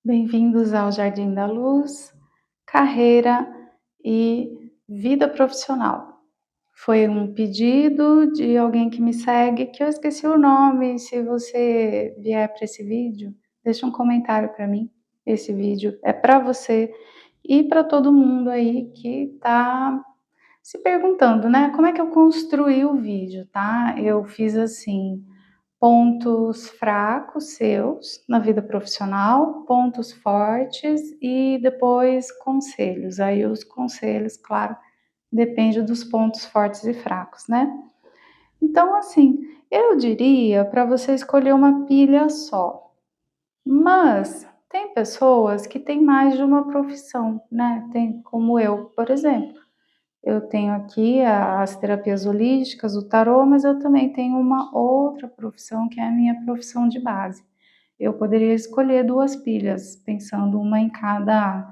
Bem-vindos ao Jardim da Luz, carreira e vida profissional. Foi um pedido de alguém que me segue, que eu esqueci o nome. Se você vier para esse vídeo, deixa um comentário para mim. Esse vídeo é para você e para todo mundo aí que está se perguntando, né? Como é que eu construí o vídeo, tá? Eu fiz assim: pontos fracos seus na vida profissional, pontos fortes e depois conselhos. Aí os conselhos, claro, depende dos pontos fortes e fracos, né. Então, assim, eu diria para você escolher uma pilha só, mas tem pessoas que têm mais de uma profissão, né, tem como eu, por exemplo. Eu tenho aqui as terapias holísticas, o tarô, mas eu também tenho uma outra profissão que é a minha profissão de base. Eu poderia escolher 2 pilhas, pensando uma em cada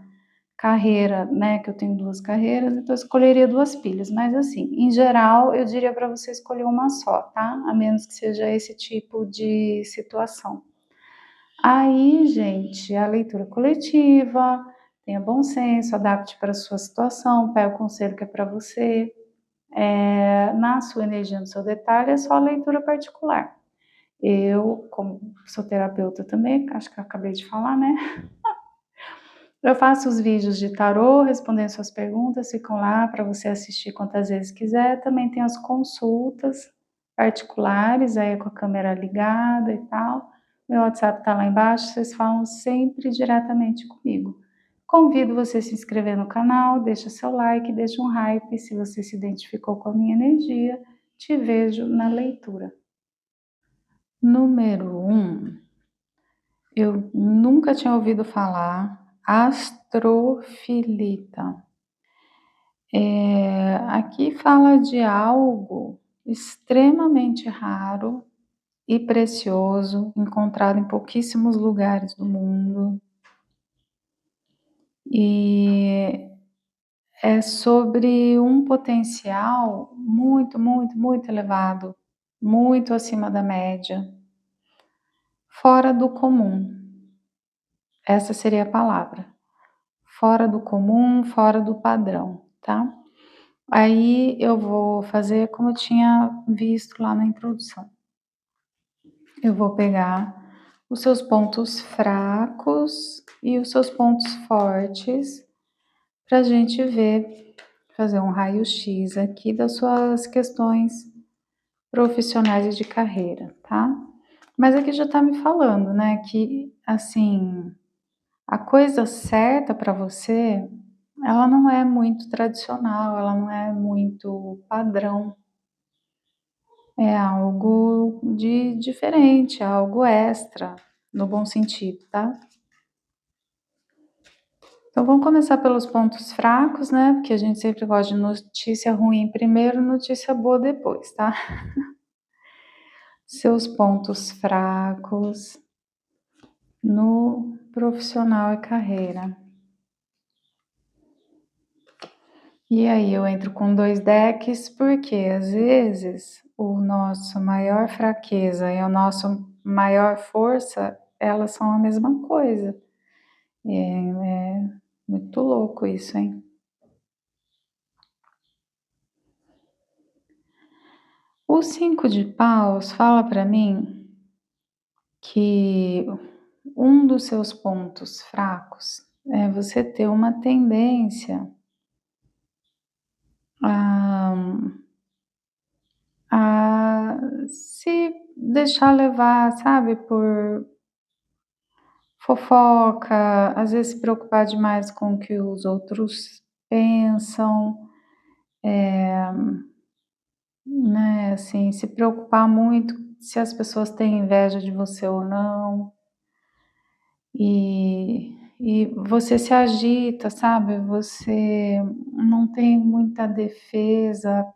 carreira, né, que eu tenho 2 carreiras, então eu escolheria 2 pilhas, mas assim, em geral, eu diria para você escolher uma só, tá? A menos que seja esse tipo de situação. Aí, gente, a leitura coletiva, tenha bom senso, adapte para a sua situação, pegue o conselho que é para você. Na sua energia, no seu detalhe, é só a leitura particular. Eu, como sou terapeuta também, acho que eu acabei de falar, né? Eu faço os vídeos de tarô, respondendo suas perguntas, ficam lá para você assistir quantas vezes quiser. Também tem as consultas particulares, aí com a câmera ligada e tal. Meu WhatsApp está lá embaixo, vocês falam sempre diretamente comigo. Convido você a se inscrever no canal, deixa seu like, deixa um hype se você se identificou com a minha energia. Te vejo na leitura. Número 1, eu nunca tinha ouvido falar, astrofilita. Aqui fala de algo extremamente raro e precioso, encontrado em pouquíssimos lugares do mundo. E é sobre um potencial muito, muito, muito elevado, muito acima da média, fora do comum. Essa seria a palavra. Fora do comum, fora do padrão, tá? Aí eu vou fazer como eu tinha visto lá na introdução. Eu vou pegar os seus pontos fracos e os seus pontos fortes para a gente ver, fazer um raio-x aqui das suas questões profissionais e de carreira, tá? Mas aqui já tá me falando, né, que assim, a coisa certa para você, ela não é muito tradicional, ela não é muito padrão. É algo de diferente, algo extra, no bom sentido, tá? Então vamos começar pelos pontos fracos, né? Porque a gente sempre gosta de notícia ruim primeiro, notícia boa depois, tá? Seus pontos fracos no profissional e carreira. E aí eu entro com 2 decks, porque às vezes o nosso maior fraqueza e o nosso maior força, elas são a mesma coisa. É muito louco isso, hein? O 5 de paus fala para mim que um dos seus pontos fracos é você ter uma tendência a, a se deixar levar, sabe, por fofoca, às vezes se preocupar demais com o que os outros pensam, né, assim, se preocupar muito se as pessoas têm inveja de você ou não. E você se agita, sabe, você não tem muita defesa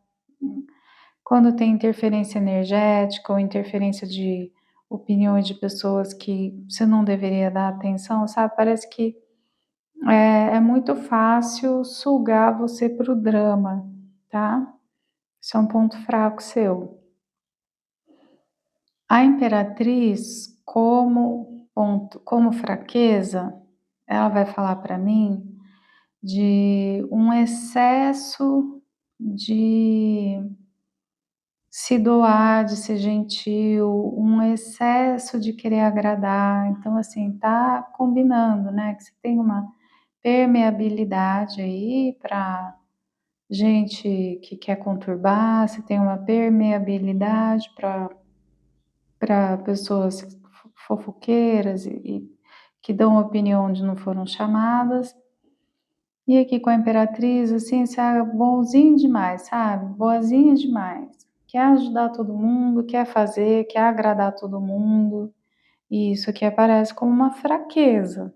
quando tem interferência energética ou interferência de opiniões de pessoas que você não deveria dar atenção, sabe, parece que é muito fácil sugar você para o drama, tá. Isso é um ponto fraco seu. A imperatriz como ponto, como fraqueza, ela vai falar para mim de um excesso de se doar, de ser gentil, um excesso de querer agradar. Então, assim, tá combinando, né, que você tem uma permeabilidade aí para gente que quer conturbar, você tem uma permeabilidade para pessoas fofoqueiras e que dão opinião onde não foram chamadas. E aqui com a Imperatriz, assim, você é bonzinho demais, sabe? Boazinha demais. Quer ajudar todo mundo, quer fazer, quer agradar todo mundo. E isso aqui aparece como uma fraqueza.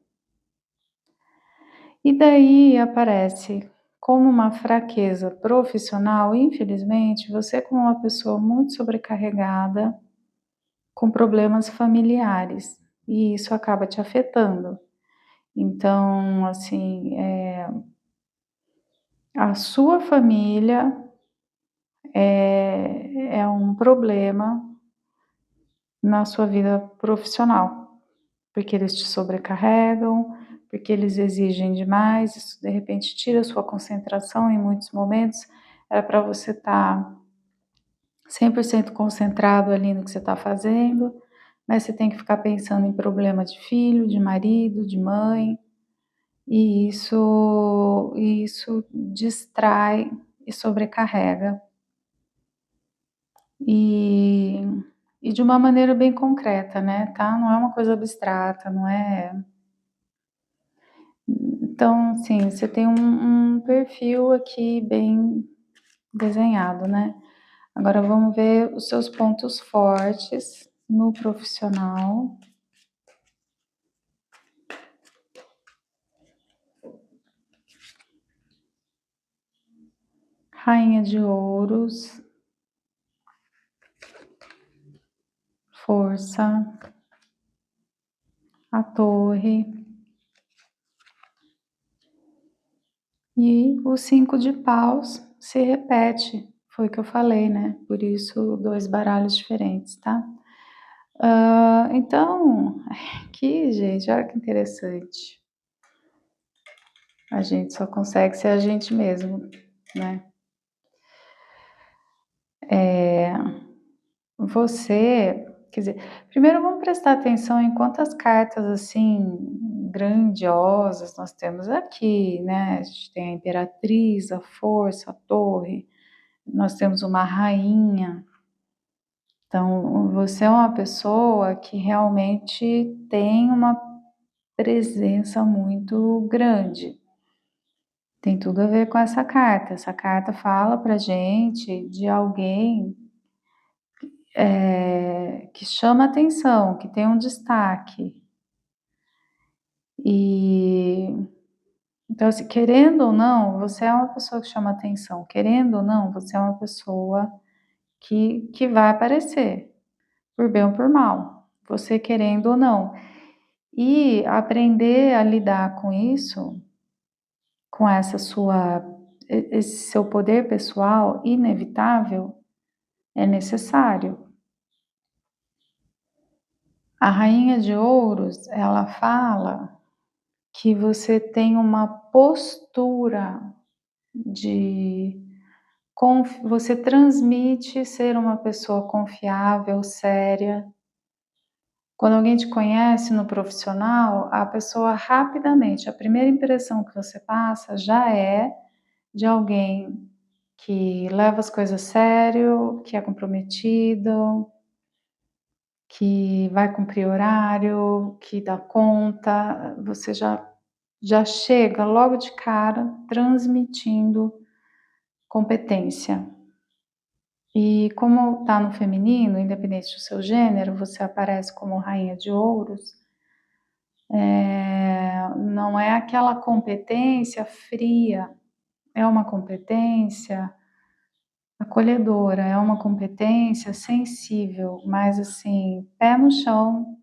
E daí aparece como uma fraqueza profissional, infelizmente, você como uma pessoa muito sobrecarregada, com problemas familiares, e isso acaba te afetando. Então, assim, a sua família é um problema na sua vida profissional, porque eles te sobrecarregam, porque eles exigem demais, isso de repente tira a sua concentração em muitos momentos, era para você estar 100% concentrado ali no que você está fazendo, mas você tem que ficar pensando em problema de filho, de marido, de mãe, e isso distrai e sobrecarrega. E de uma maneira bem concreta, né, tá, não é uma coisa abstrata, não é então, sim, você tem um perfil aqui bem desenhado, né. Agora vamos ver os seus pontos fortes no profissional. Rainha de ouros, força, a torre e o 5 de paus se repete, foi o que eu falei, né, por isso 2 baralhos diferentes, tá. Então, aqui gente, olha que interessante, a gente só consegue ser a gente mesmo, né. Você, quer dizer, primeiro vamos prestar atenção em quantas cartas, assim, grandiosas nós temos aqui, né, a gente tem a Imperatriz, a Força, a Torre, nós temos uma Rainha, então você é uma pessoa que realmente tem uma presença muito grande, tem tudo a ver com essa carta fala pra gente de alguém que chama atenção, que tem um destaque. E então, assim, querendo ou não, você é uma pessoa que chama atenção, querendo ou não, você é uma pessoa que vai aparecer, por bem ou por mal, você querendo ou não. E aprender a lidar com isso, com essa sua esse seu poder pessoal inevitável, é necessário. A rainha de ouros, ela fala que você tem uma postura de você transmite ser uma pessoa confiável, séria. Quando alguém te conhece no profissional, a pessoa rapidamente, a primeira impressão que você passa já é de alguém que leva as coisas a sério, que é comprometido, que vai cumprir horário, que dá conta, você já chega logo de cara transmitindo competência. E como está no feminino, independente do seu gênero, você aparece como rainha de ouros, não é aquela competência fria, é uma competência acolhedora, é uma competência sensível, mas assim, pé no chão,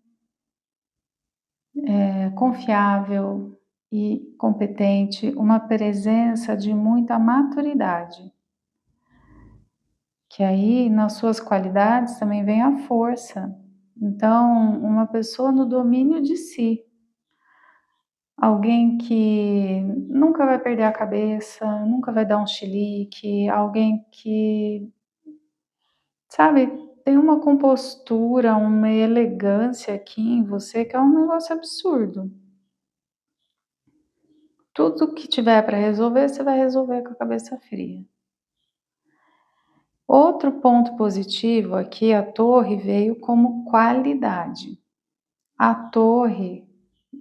confiável e competente, uma presença de muita maturidade. Que aí nas suas qualidades também vem a força. Então, uma pessoa no domínio de si, alguém que nunca vai perder a cabeça, nunca vai dar um chilique, alguém que, sabe, tem uma compostura, uma elegância aqui em você que é um negócio absurdo. Tudo que tiver para resolver, você vai resolver com a cabeça fria. Outro ponto positivo aqui, a torre veio como qualidade. A torre,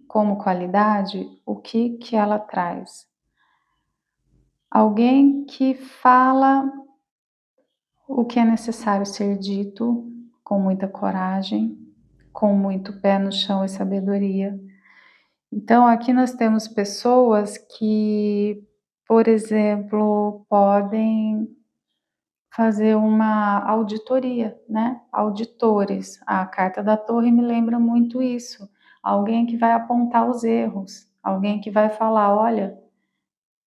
como qualidade, o que que ela traz? Alguém que fala o que é necessário ser dito com muita coragem, com muito pé no chão e sabedoria. Então, aqui nós temos pessoas que, por exemplo, podem fazer uma auditoria, né? Auditores. A carta da torre me lembra muito isso. Alguém que vai apontar os erros, alguém que vai falar, olha,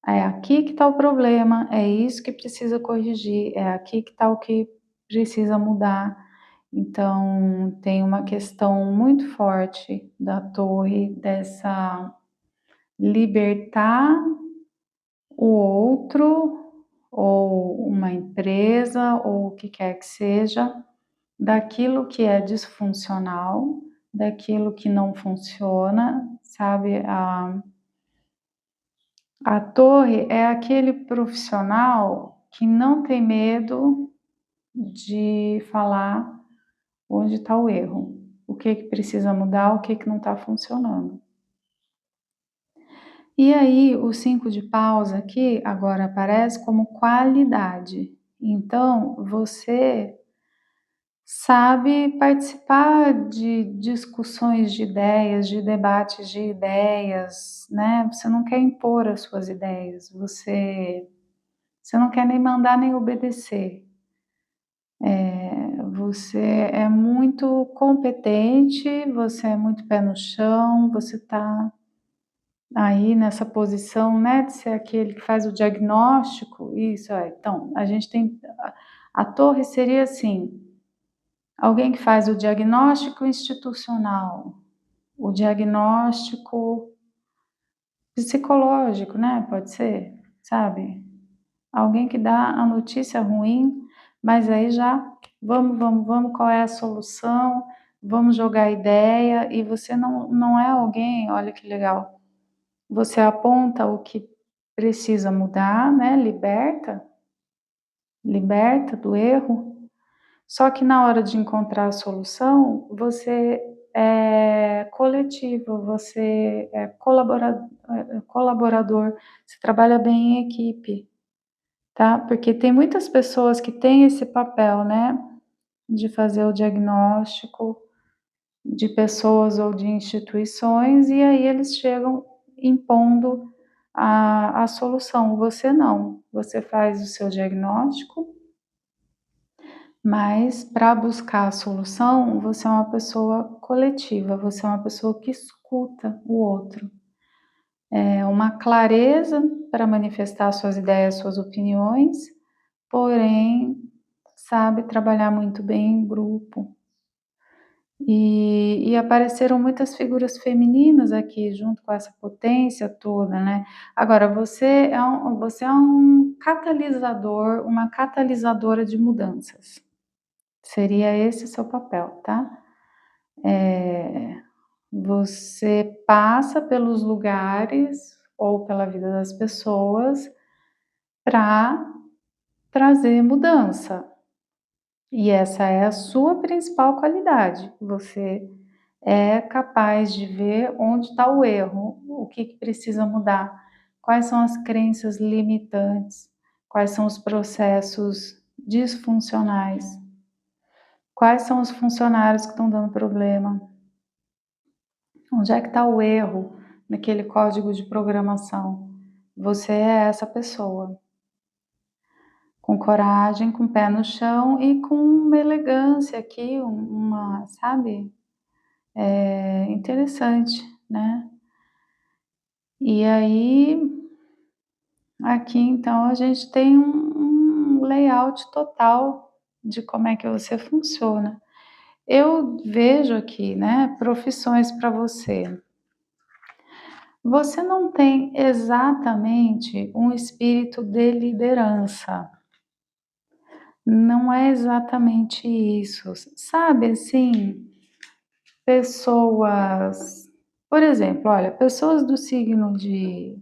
é aqui que está o problema, é isso que precisa corrigir, é aqui que está o que precisa mudar. Então, tem uma questão muito forte da torre, dessa libertar o outro, ou uma empresa, ou o que quer que seja, daquilo que é disfuncional, daquilo que não funciona, sabe? A torre é aquele profissional que não tem medo de falar onde está o erro, o que que precisa mudar, o que que não está funcionando. E aí, o 5 de paus aqui agora aparece como qualidade. Então, você sabe participar de discussões de ideias, de debates de ideias, né? Você não quer impor as suas ideias, você não quer nem mandar nem obedecer. Você é muito competente, você é muito pé no chão, você está aí nessa posição, né, de ser aquele que faz o diagnóstico. Isso é. Então, a gente tem a torre seria assim, alguém que faz o diagnóstico institucional, o diagnóstico psicológico, né? Pode ser, sabe? Alguém que dá a notícia ruim, mas aí já vamos, qual é a solução? Vamos jogar ideia, e você não é alguém, olha que legal, você aponta o que precisa mudar, né? Liberta do erro, só que na hora de encontrar a solução, você é coletivo, você é colaborador, você trabalha bem em equipe, tá? Porque tem muitas pessoas que têm esse papel, né, de fazer o diagnóstico de pessoas ou de instituições, e aí eles chegam impondo a solução. Você não, você faz o seu diagnóstico, mas para buscar a solução, você é uma pessoa coletiva, você é uma pessoa que escuta o outro. É uma clareza para manifestar suas ideias, suas opiniões, porém sabe trabalhar muito bem em grupo. E apareceram muitas figuras femininas aqui, junto com essa potência toda, né? Agora, você é um catalisador, uma catalisadora de mudanças. Seria esse o seu papel, tá? Você passa pelos lugares ou pela vida das pessoas para trazer mudança. E essa é a sua principal qualidade. Você é capaz de ver onde está o erro, o que que precisa mudar, quais são as crenças limitantes, quais são os processos disfuncionais, quais são os funcionários que estão dando problema, onde é que está o erro naquele código de programação. Você é essa pessoa, com coragem, com pé no chão e com uma elegância aqui, uma, sabe? Interessante, né? E aí, aqui então a gente tem um layout total de como é que você funciona. Eu vejo aqui, né, profissões para você. Você não tem exatamente um espírito de liderança, não é exatamente isso. Sabe, assim, pessoas por exemplo, olha, pessoas do signo de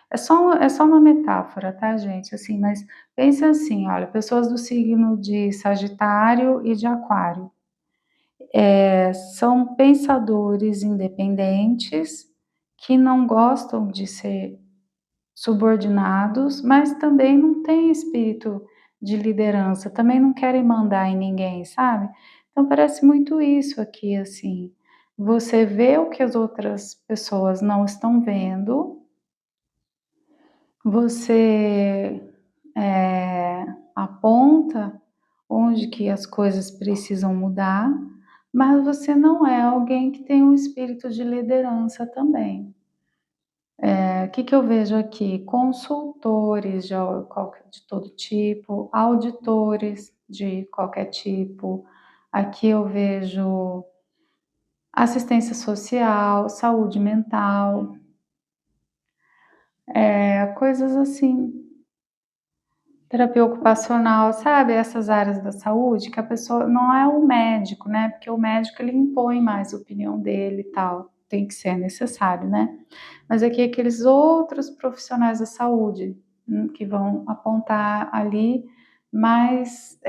é só uma metáfora, tá, gente, assim, mas pense assim, olha, pessoas do signo de Sagitário e de Aquário, são pensadores independentes que não gostam de ser subordinados, mas também não têm espírito de liderança, também não querem mandar em ninguém, sabe. Então parece muito isso aqui, assim, você vê o que as outras pessoas não estão vendo, você, aponta onde que as coisas precisam mudar, mas você não é alguém que tem um espírito de liderança também. Que eu vejo aqui? Consultores de todo tipo, auditores de qualquer tipo. Aqui eu vejo assistência social, saúde mental, coisas assim. Terapia ocupacional, sabe, essas áreas da saúde que a pessoa não é o médico, né, porque o médico ele impõe mais a opinião dele e tal, tem que ser necessário, né. Mas aqui aqueles outros profissionais da saúde, que vão apontar ali, mas,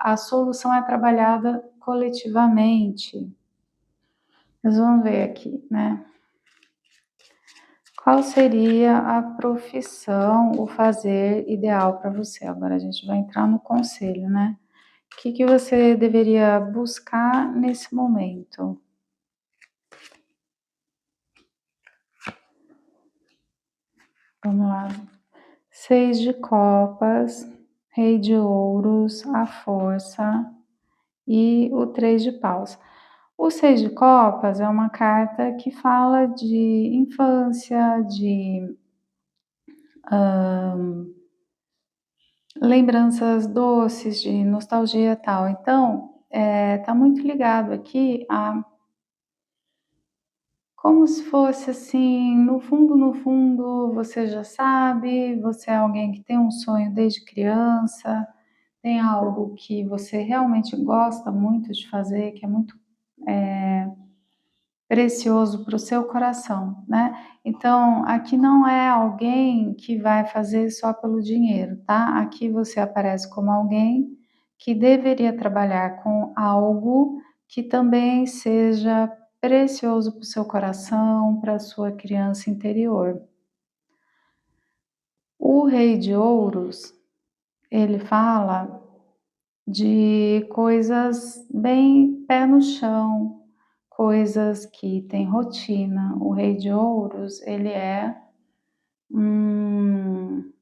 a solução é trabalhada coletivamente. Mas vamos ver aqui, né. Qual seria a profissão, o fazer ideal para você? Agora a gente vai entrar no conselho, né. O que que você deveria buscar nesse momento? Vamos lá. 6 de copas, rei de ouros, a força e o 3 de paus. O 6 de copas é uma carta que fala de infância, de, hã, lembranças doces, de nostalgia, e tal. Então, tá muito ligado aqui a como se fosse, assim, no fundo, você já sabe, você é alguém que tem um sonho desde criança, tem algo que você realmente gosta muito de fazer, que é muito, eh, precioso para o seu coração, né. Então, aqui não é alguém que vai fazer só pelo dinheiro, tá. Aqui você aparece como alguém que deveria trabalhar com algo que também seja precioso para o seu coração, para a sua criança interior. O rei de ouros, ele fala de coisas bem pé no chão, coisas que têm rotina. O rei de ouros, ele é, hum,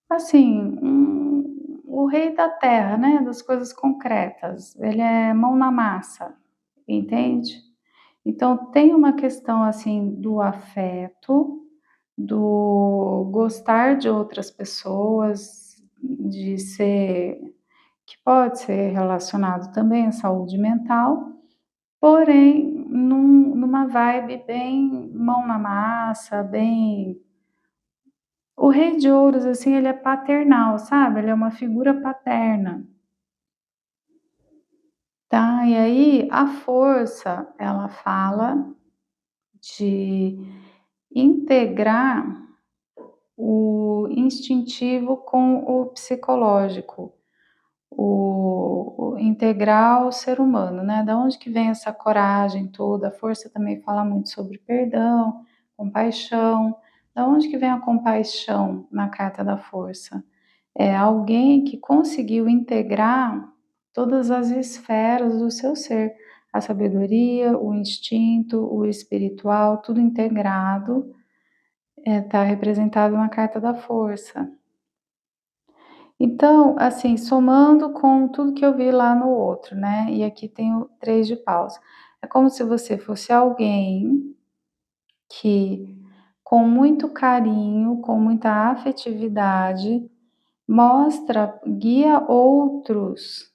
assim, o rei da terra, né, das coisas concretas. Ele é mão na massa, entende? Então tem uma questão, assim, do afeto, do gostar de outras pessoas, de ser que pode ser relacionado também à saúde mental, porém numa vibe bem mão na massa, bem o rei de ouros, assim, ele é paternal, sabe, ele é uma figura paterna, tá. E aí a força, ela fala de integrar o instintivo com o psicológico. O integrar o ser humano, né, da onde que vem essa coragem toda, a força também fala muito sobre perdão, compaixão, da onde que vem a compaixão na carta da força? É alguém que conseguiu integrar todas as esferas do seu ser, a sabedoria, o instinto, o espiritual, tudo integrado, tá representado na carta da força. Então, assim, somando com tudo que eu vi lá no outro, né, e aqui tem o 3 de paus. É como se você fosse alguém que, com muito carinho, com muita afetividade, guia outros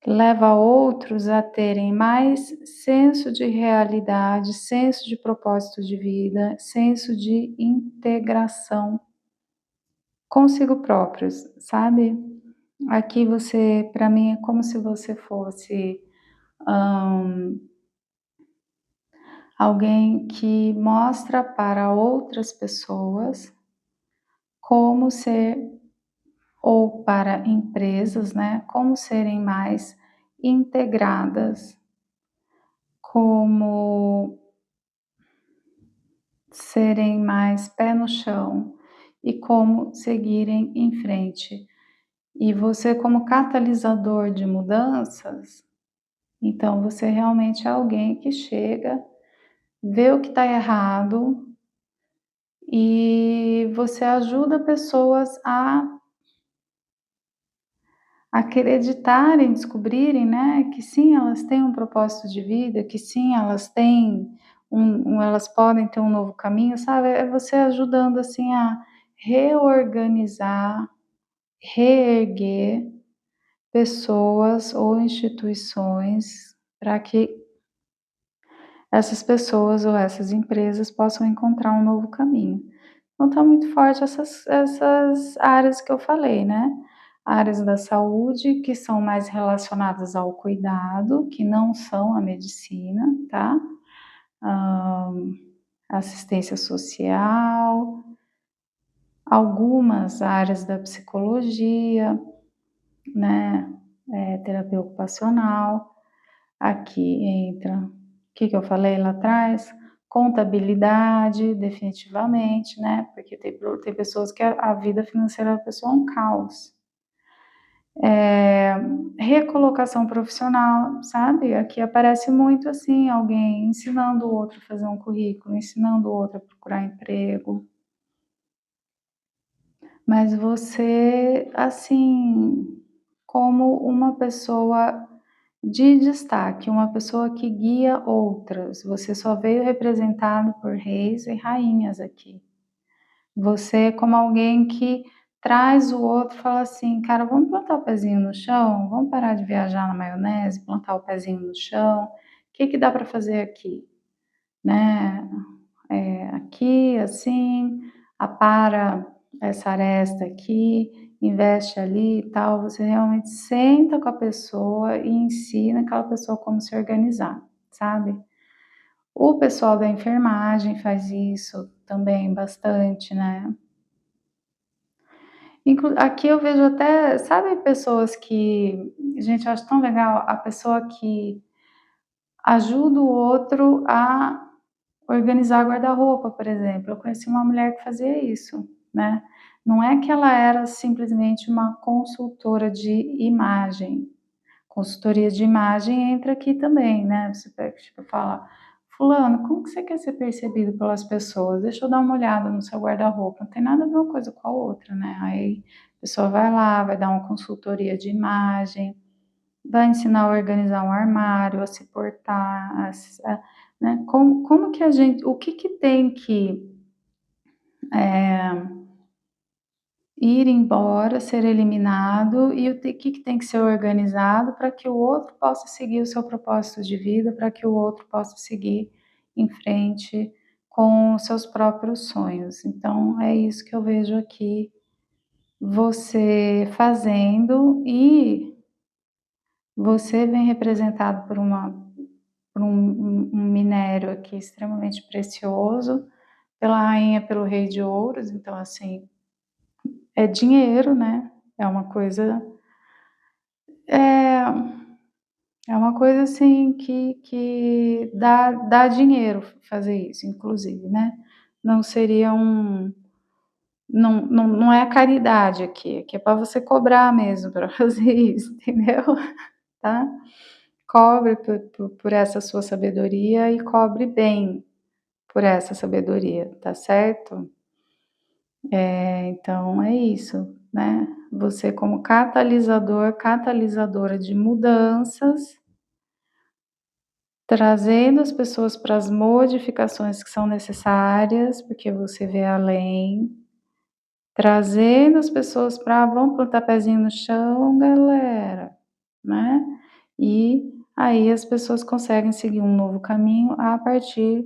leva outros a terem mais senso de realidade, senso de propósito de vida, senso de integração consigo próprios, sabe. Aqui você para mim é como se você fosse, hã, alguém que mostra para outras pessoas como ser ou para empresas, né, como serem mais integradas, como serem mais pé no chão e como seguirem em frente. E você como catalisador de mudanças, então você realmente é alguém que chega, vê o que está errado e você ajuda pessoas a acreditarem, descobrirem, né, que sim, elas têm um propósito de vida, que sim, elas têm elas podem ter um novo caminho, sabe, é você ajudando, assim, a reorganizar, reerguer pessoas ou instituições para que essas pessoas ou essas empresas possam encontrar um novo caminho. Então tá muito forte essas áreas que eu falei, né. Áreas da saúde que são mais relacionadas ao cuidado, que não são a medicina, tá. Hã, assistência social, algumas áreas da psicologia, né, terapia ocupacional. Aqui entra o que eu falei lá atrás? Contabilidade, definitivamente, né, porque tem pessoas que a vida financeira da pessoa é um caos. Recolocação profissional, sabe, aqui aparece muito, assim, alguém ensinando o outro a fazer um currículo, ensinando o outro a procurar emprego, mas você, assim, como uma pessoa de destaque, uma pessoa que guia outras, você só veio representado por reis e rainhas aqui. Você é como alguém que traz o outro e fala assim: "Cara, vamos plantar o pezinho no chão? Vamos parar de viajar na maionese, plantar o pezinho no chão? O que que dá para fazer aqui?", né. Aqui, assim, apara essa aresta aqui, investe ali e tal. Você realmente senta com a pessoa e ensina aquela pessoa como se organizar, sabe. O pessoal da enfermagem faz isso também bastante, né. Aqui eu vejo até, sabe, pessoas que, gente, eu acho tão legal a pessoa que ajuda o outro a organizar guarda-roupa, por exemplo. Eu conheci uma mulher que fazia isso, né. Não é que ela era simplesmente uma consultora de imagem. Consultoria de imagem entra aqui também, né. Você pega, tipo, fala: "Fulano, como que você quer ser percebido pelas pessoas? Deixa eu dar uma olhada no seu guarda-roupa". Não tem nada a ver uma coisa com a outra, né. Aí a pessoa vai lá, vai dar uma consultoria de imagem, vai ensinar a organizar um armário, a se portar, né, como que a gente o que que tem que, eh, ir embora, ser eliminado e que tem que ser organizado para que o outro possa seguir o seu propósito de vida, para que o outro possa seguir em frente com os seus próprios sonhos. Então é isso que eu vejo aqui você fazendo e você vem representado por um minério aqui extremamente precioso, pela rainha, pelo rei de ouros, então assim, é dinheiro, né, é uma coisa, é é uma coisa assim que dá dinheiro fazer isso, inclusive, né, não seria não é caridade aqui é para você cobrar mesmo para fazer isso, entendeu, tá. Cobre por essa sua sabedoria e cobre bem por essa sabedoria, tá certo? Então é isso, né, você como catalisador, catalisadora de mudanças, trazendo as pessoas para as modificações que são necessárias, porque você vê além, trazendo as pessoas para: "Vamos plantar pezinho no chão galera", né. e aí as pessoas conseguem seguir um novo caminho a partir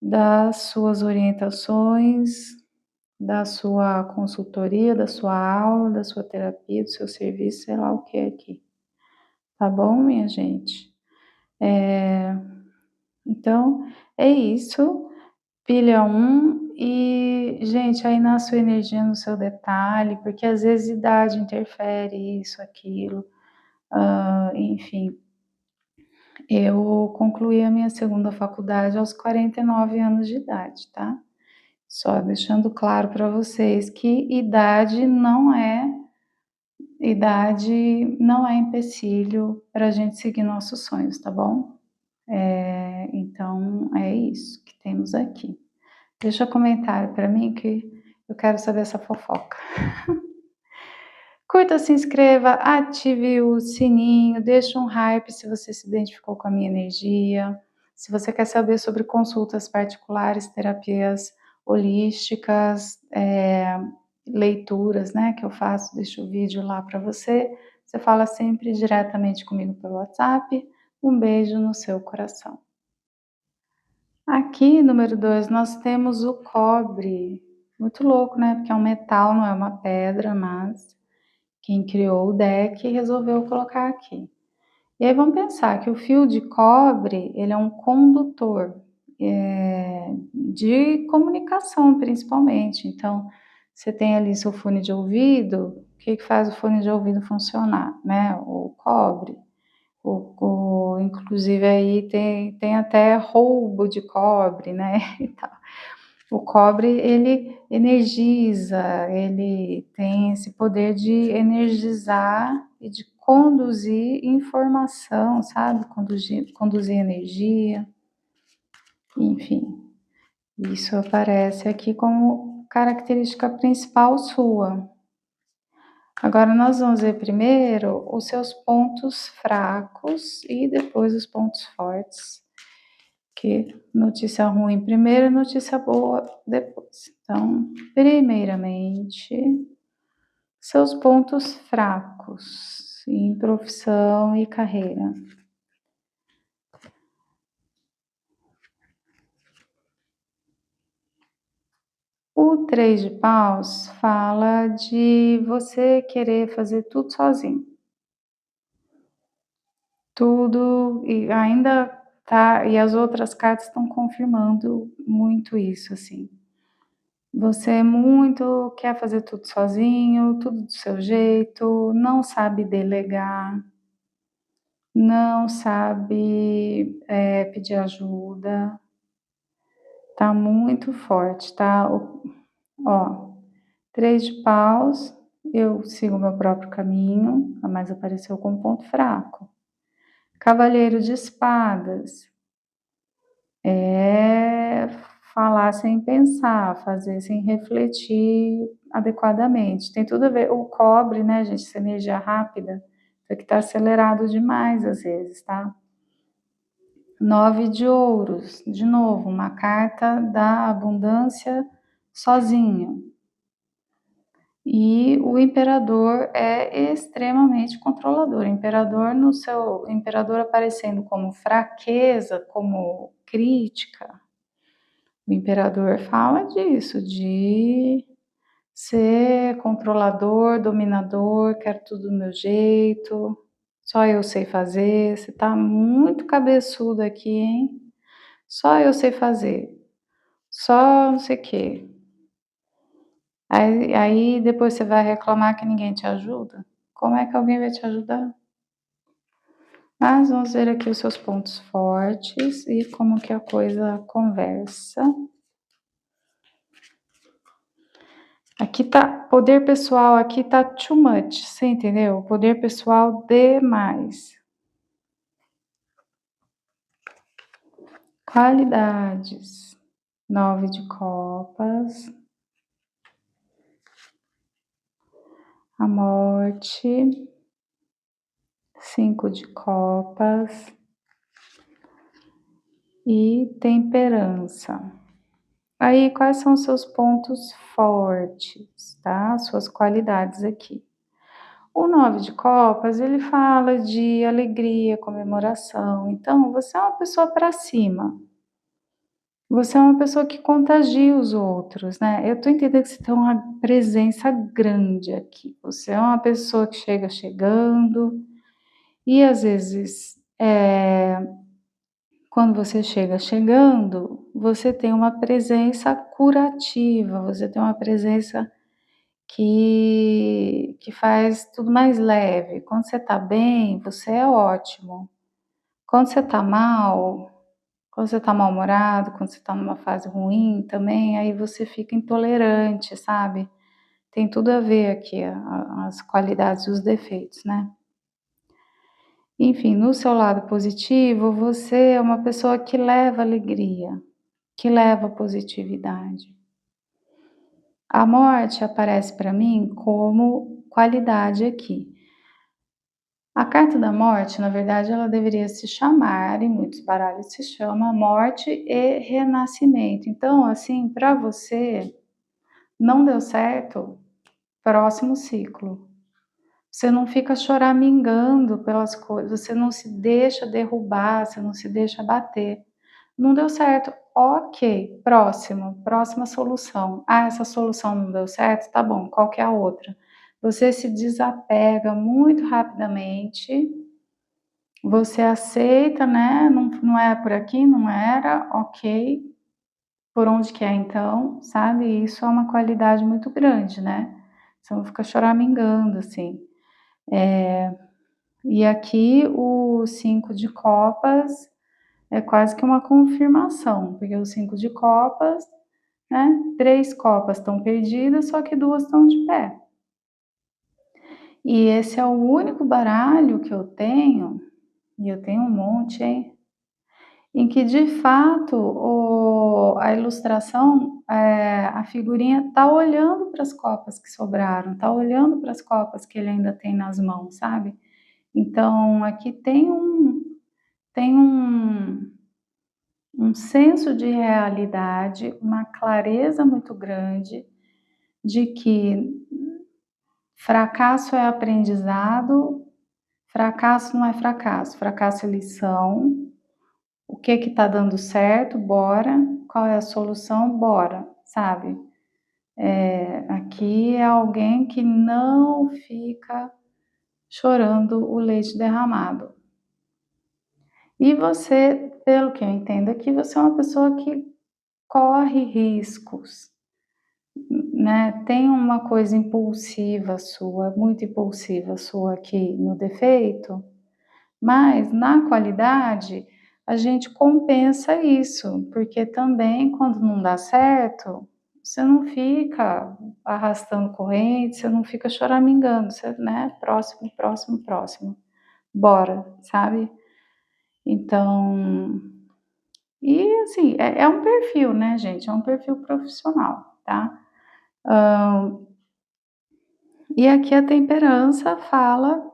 das suas orientações, da sua consultoria, da sua aula, da sua terapia, do seu serviço, sei lá o que é aqui. Tá bom, minha gente? Então, é isso. Pilha um e, gente, aí na sua energia, no seu detalhe, porque às vezes idade interfere, isso, aquilo, enfim. Eu concluí a minha segunda faculdade aos 49 anos de idade, tá? Só deixando claro para vocês que idade não é empecilho para a gente seguir nossos sonhos, tá bom? Então é isso que temos aqui. Deixa comentário para mim que eu quero saber essa fofoca. Curta, se inscreva, ative o sininho, deixa um hype se você se identificou com a minha energia. Se você quer saber sobre consultas particulares, terapias holísticas, leituras, né, que eu faço, deixo o vídeo lá para você. Você fala sempre diretamente comigo pelo WhatsApp. Um beijo no seu coração. Aqui, número 2, nós temos o cobre. Muito louco, né? Porque é um metal, não é uma pedra, mas quem criou o deck resolveu colocar aqui. E aí vamos pensar que o fio de cobre, ele é um condutor de comunicação, principalmente. Então, você tem ali seu fone de ouvido, o que faz o fone de ouvido funcionar, né? O cobre. Inclusive aí tem até roubo de cobre, né? E tal. O cobre, ele energiza, ele tem esse poder de energizar e de conduzir informação, sabe? Conduzir energia, enfim. Isso aparece aqui como característica principal sua. Agora nós vamos ver primeiro os seus pontos fracos e depois os pontos fortes. Que notícia ruim primeiro, notícia boa depois. Então, primeiramente, seus pontos fracos em profissão e carreira. O 3 de paus fala de você querer fazer tudo sozinho. Tudo, e ainda tá, e as outras cartas estão confirmando muito isso, assim. Você muito quer fazer tudo sozinho, tudo do seu jeito, não sabe delegar, não sabe pedir ajuda, tá muito forte, tá? Ó, 3 de paus, eu sigo meu próprio caminho, mas apareceu como ponto fraco. Cavaleiro de espadas, é falar sem pensar, fazer sem refletir adequadamente. Tem tudo a ver, o cobre, né, gente, essa energia rápida, isso aqui tá acelerado demais às vezes, tá? 9 de ouros, de novo, uma carta da abundância sozinho. E o imperador é extremamente controlador. Imperador aparecendo como fraqueza, como crítica. O imperador fala disso, de ser controlador, dominador, quero tudo do meu jeito, só eu sei fazer. Você tá muito cabeçudo aqui, hein? Só eu sei fazer, só não sei o quê. Aí depois você vai reclamar que ninguém te ajuda? Como é que alguém vai te ajudar? Mas vamos ver aqui os seus pontos fortes e como que a coisa conversa. Aqui tá poder pessoal, aqui tá too much, você entendeu? Poder pessoal demais. Qualidades. 9 de copas. A morte. 5 de copas. E temperança. Aí, quais são os seus pontos fortes, tá? Suas qualidades aqui. O 9 de copas, ele fala de alegria, comemoração, então você é uma pessoa para cima, você é uma pessoa que contagia os outros, né. Eu tô entendendo que você tem uma presença grande aqui, você é uma pessoa que chega chegando, e às vezes, quando você chega chegando, você tem uma presença curativa, você tem uma presença que faz tudo mais leve. Quando você tá bem, você é ótimo. Quando você tá mal, quando você tá mal-humorado, quando você tá numa fase ruim também, aí você fica intolerante, sabe. Tem tudo a ver aqui as qualidades e os defeitos, né. Enfim, no seu lado positivo, você é uma pessoa que leva alegria, que leva positividade. A morte aparece para mim como qualidade aqui. A carta da morte, na verdade, ela deveria se chamar, em muitos baralhos se chama Morte e Renascimento. Então, assim, para você, não deu certo, próximo ciclo. Você não fica choramingando pelas coisas, você não se deixa derrubar, você não se deixa bater. Não deu certo, ok, próximo, próxima solução. Ah, essa solução não deu certo? Tá bom, qual que é a outra? Você se desapega muito rapidamente, você aceita, né, não é por aqui, não era, ok, por onde que é então, sabe? Isso é uma qualidade muito grande, né? Você não fica choramingando, assim. E aqui o 5 de copas é quase que uma confirmação, porque o 5 de copas, né, 3 copas estão perdidas, só que 2 estão de pé. E esse é o único baralho que eu tenho, e eu tenho um monte, hein, em que de fato a ilustração, a figurinha tá olhando para as copas que sobraram, tá olhando para as copas que ele ainda tem nas mãos, sabe. Então aqui tem um senso de realidade, uma clareza muito grande de que fracasso é aprendizado, fracasso não é fracasso, fracasso é lição. O que que tá dando certo? Bora. Qual é a solução? Bora, sabe? Aqui é alguém que não fica chorando o leite derramado. E você, pelo que eu entendo aqui, você é uma pessoa que corre riscos, né, tem uma coisa impulsiva sua, muito impulsiva sua aqui no defeito, mas na qualidade a gente compensa isso, porque também quando não dá certo, você não fica arrastando corrente, você não fica choramingando, você, né, próximo, próximo, próximo, bora, sabe. Então, e assim, é um perfil, né, gente, é um perfil profissional, tá. E aqui a temperança fala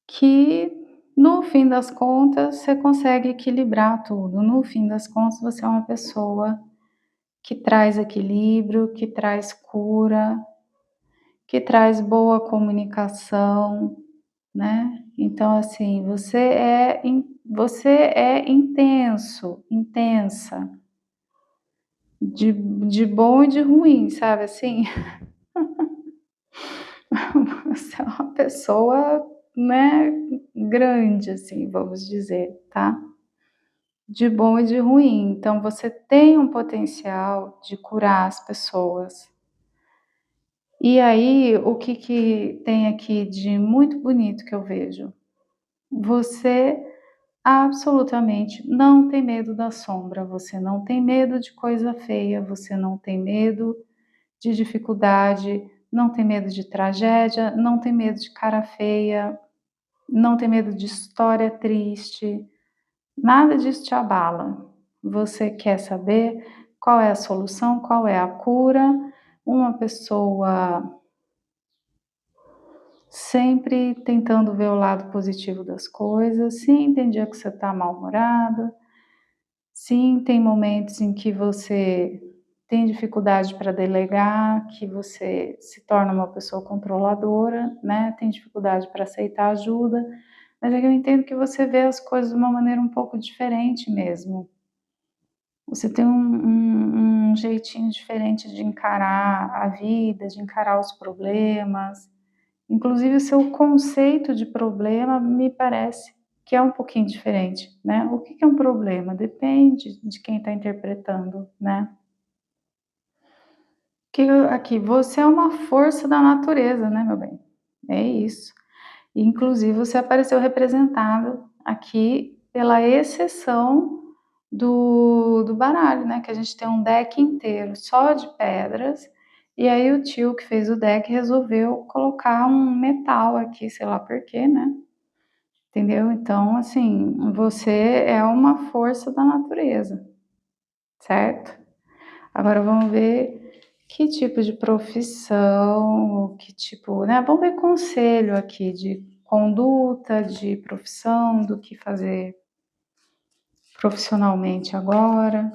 que, no fim das contas, você consegue equilibrar tudo. No fim das contas, você é uma pessoa que traz equilíbrio, que traz cura, que traz boa comunicação, né. Então, assim, você é intenso, intensa, de bom e de ruim, sabe assim? Você é uma pessoa, né, grande, assim, vamos dizer, tá? De bom e de ruim. Então você tem um potencial de curar as pessoas. E aí, o que que tem aqui de muito bonito que eu vejo? Você absolutamente não tem medo da sombra, você não tem medo de coisa feia, você não tem medo de dificuldade, não tem medo de tragédia, não tem medo de cara feia, não tem medo de história triste, nada disso te abala. Você quer saber qual é a solução, qual é a cura, uma pessoa sempre tentando ver o lado positivo das coisas. Sim, tem dia que você está mal-humorada, sim, tem momentos em que você tem dificuldade para delegar, que você se torna uma pessoa controladora, né? Tem dificuldade para aceitar ajuda, mas é que eu entendo que você vê as coisas de uma maneira um pouco diferente mesmo. Você tem um jeitinho diferente de encarar a vida, de encarar os problemas. Inclusive o seu conceito de problema me parece que é um pouquinho diferente, né. O que que é um problema? Depende de quem está interpretando, né. Aqui, você é uma força da natureza, né, meu bem. É isso. Inclusive você apareceu representado aqui pela exceção do baralho, né, que a gente tem um deck inteiro só de pedras, e aí o tio que fez o deck resolveu colocar um metal aqui, sei lá por quê, né, entendeu. Então, assim, você é uma força da natureza, certo? Agora vamos ver que tipo de profissão, que tipo, né, vamos ver conselho aqui de conduta, de profissão, do que fazer profissionalmente agora.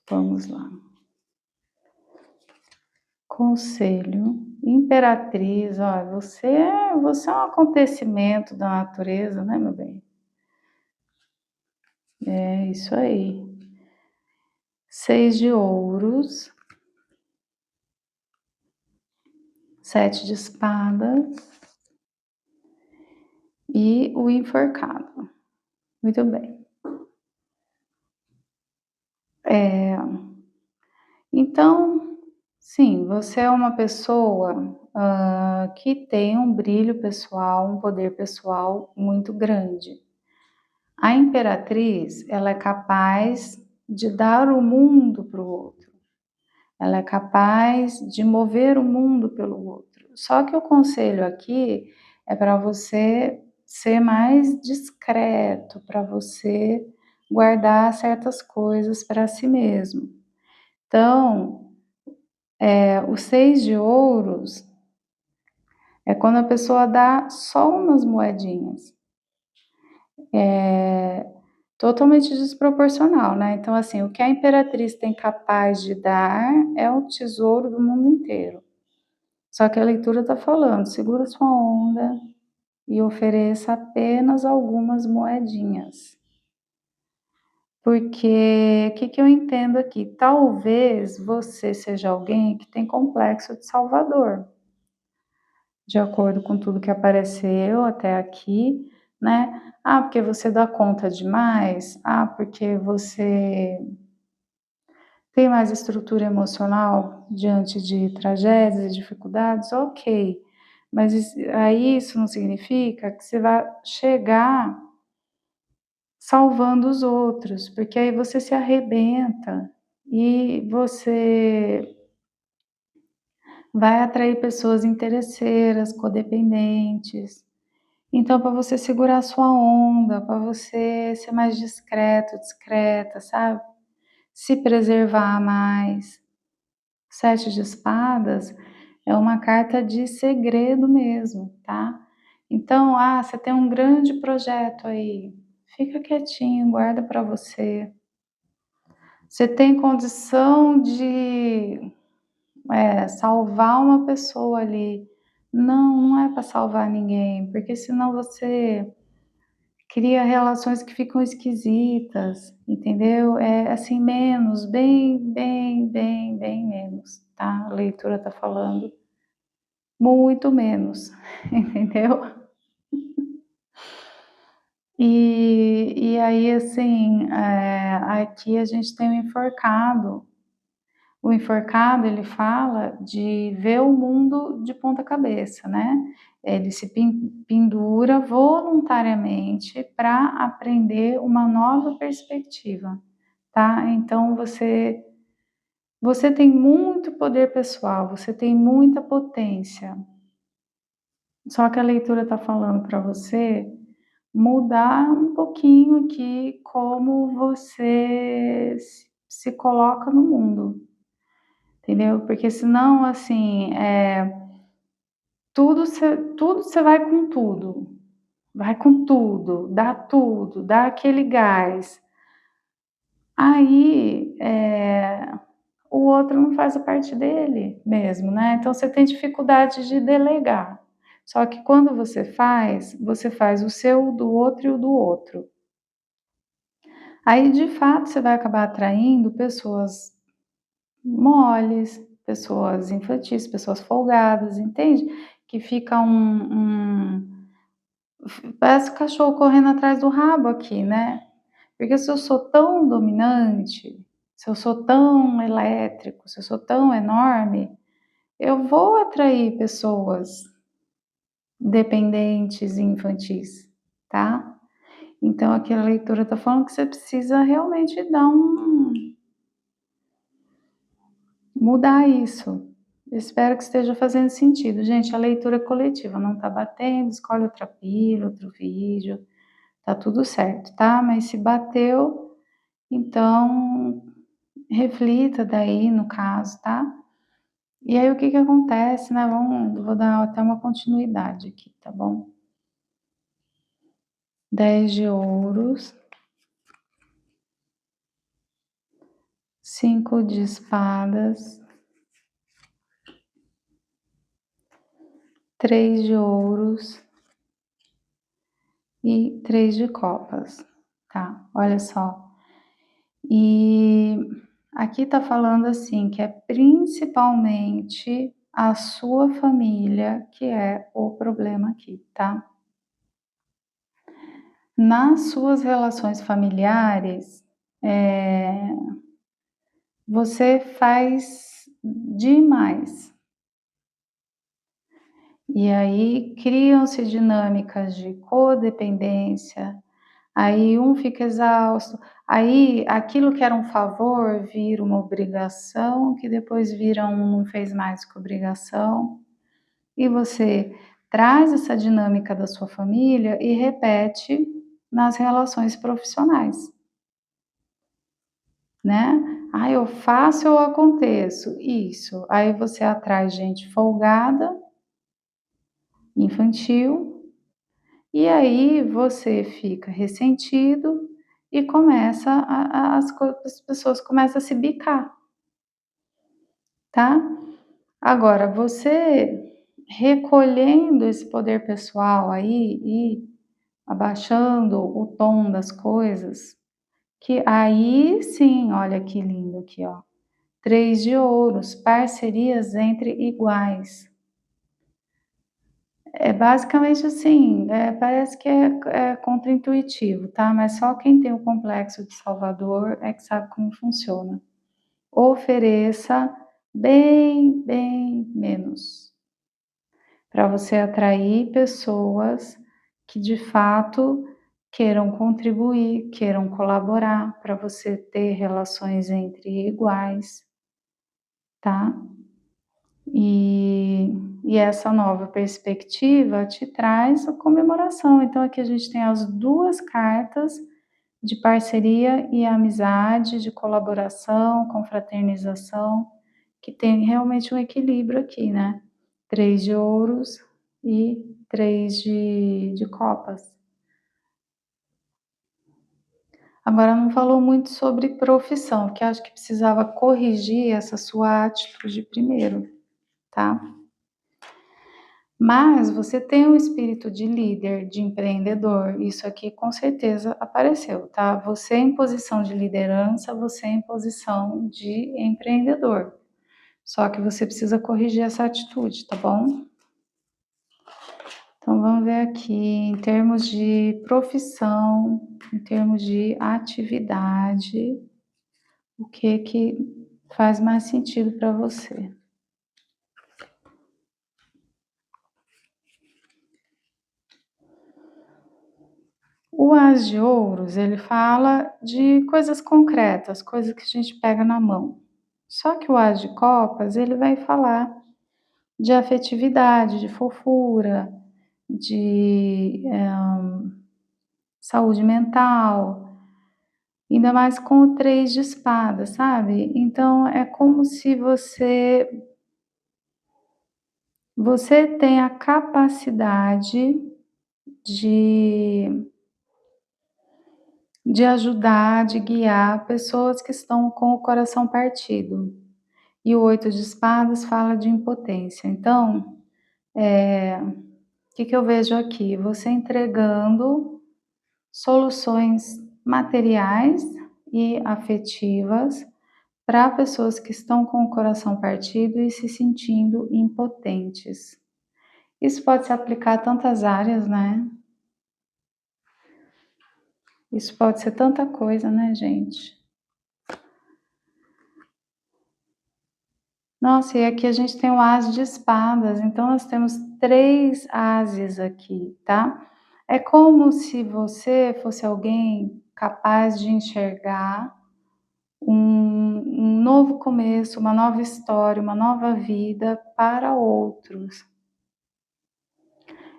Vamos lá. Conselho, imperatriz, olha, você é um acontecimento da natureza, né, meu bem? É isso aí. 6 de ouros, 7 de espadas e o enforcado. Muito bem. Então, sim, você é uma pessoa, que tem um brilho pessoal, um poder pessoal muito grande. A imperatriz, ela é capaz de dar o mundo para o outro, ela é capaz de mover o mundo pelo outro. Só que o conselho aqui é para você ser mais discreto, para você guardar certas coisas para si mesmo. Então, o 6 de ouros é quando a pessoa dá só umas moedinhas. É totalmente desproporcional, né. Então, assim, o que a imperatriz tem capaz de dar é o tesouro do mundo inteiro. Só que a leitura está falando: segura sua onda e ofereça apenas algumas moedinhas. Porque o que que eu entendo aqui? Talvez você seja alguém que tem complexo de salvador. De acordo com tudo que apareceu até aqui, né. Ah, porque você dá conta demais? Ah, porque você tem mais estrutura emocional diante de tragédias e dificuldades? Ok, mas aí isso não significa que você vai chegar salvando os outros, porque aí você se arrebenta e você vai atrair pessoas interesseiras, codependentes. Então, para você segurar a sua onda, para você ser mais discreto, discreta, sabe? Se preservar mais. 7 de espadas é uma carta de segredo mesmo, tá? Então, você tem um grande projeto aí, fica quietinho, guarda para você. Você tem condição de, salvar uma pessoa ali. Não, não é para salvar ninguém, porque senão você cria relações que ficam esquisitas, entendeu? É assim, menos, bem, bem, bem, bem menos, tá? A leitura tá falando muito menos, entendeu? E aí, assim, aqui a gente tem o enforcado. O enforcado, ele fala de ver o mundo de ponta cabeça, né. Ele se pendura voluntariamente para aprender uma nova perspectiva, tá. Então você tem muito poder pessoal, você tem muita potência, só que a leitura está falando para você mudar um pouquinho aqui como você se coloca no mundo. Entendeu? Porque senão, assim, tudo você vai com tudo, dá aquele gás. Aí, o outro não faz a parte dele mesmo, né, então você tem dificuldade de delegar. Só que quando você faz o seu, o do outro e o do outro. Aí, de fato, você vai acabar atraindo pessoas moles, pessoas infantis, pessoas folgadas, entende? Que fica parece o cachorro correndo atrás do rabo aqui, né? Porque se eu sou tão dominante, se eu sou tão elétrico, se eu sou tão enorme, eu vou atrair pessoas dependentes e infantis, tá? Então aqui a leitura tá falando que você precisa realmente dar mudar isso. Espero que esteja fazendo sentido. Gente, a leitura coletiva não tá batendo, escolhe outra pílula, outro vídeo, tá tudo certo, tá? Mas se bateu, então reflita daí no caso, tá? E aí o que que acontece, né? Vou dar até uma continuidade aqui, tá bom? 10 de ouros, 5 de espadas, 3 de ouros e 3 de copas, tá? Olha só. E aqui tá falando assim, que é principalmente a sua família que é o problema aqui, tá? Nas suas relações familiares, você faz demais. E aí criam-se dinâmicas de codependência, aí um fica exausto, aí aquilo que era um favor vira uma obrigação, que depois vira um não fez mais que obrigação, e você traz essa dinâmica da sua família e repete nas relações profissionais, né? Ah, eu faço, eu aconteço. Isso. Aí você atrai gente folgada, infantil, e aí você fica ressentido e começa as pessoas começam a se bicar, tá? Agora, você recolhendo esse poder pessoal aí e abaixando o tom das coisas, que aí sim, olha que lindo aqui, ó. 3 de ouros, parcerias entre iguais. É basicamente assim, parece que é contraintuitivo, tá? Mas só quem tem o complexo de Salvador é que sabe como funciona. Ofereça bem menos, para você atrair pessoas que de fato queiram contribuir, queiram colaborar, para você ter relações entre iguais, tá? E essa nova perspectiva te traz a comemoração. Então, aqui a gente tem as duas cartas de parceria e amizade, de colaboração, confraternização, que tem realmente um equilíbrio aqui, né? 3 de ouros e 3 de copas. Agora, não falou muito sobre profissão, que acho que precisava corrigir essa sua atitude primeiro, tá? Mas você tem um espírito de líder, de empreendedor, isso aqui com certeza apareceu, tá? Você em posição de liderança, você em posição de empreendedor. Só que você precisa corrigir essa atitude, tá bom? Então vamos ver aqui, em termos de profissão, em termos de atividade, o que que faz mais sentido para você? O As de Ouros, ele fala de coisas concretas, coisas que a gente pega na mão. Só que o As de Copas, ele vai falar de afetividade, de fofura, de saúde mental, ainda mais com o 3 de espadas, sabe? Então é como se você tem a capacidade de de ajudar, de guiar pessoas que estão com o coração partido. E o 8 de espadas fala de impotência. Então, que eu vejo aqui? Você entregando soluções materiais e afetivas para pessoas que estão com o coração partido e se sentindo impotentes. Isso pode se aplicar a tantas áreas, né? Isso pode ser tanta coisa, né, gente? Nossa, e aqui a gente tem o As de espadas, então nós temos 3 ases aqui, tá? É como se você fosse alguém capaz de enxergar um novo começo, uma nova história, uma nova vida para outros.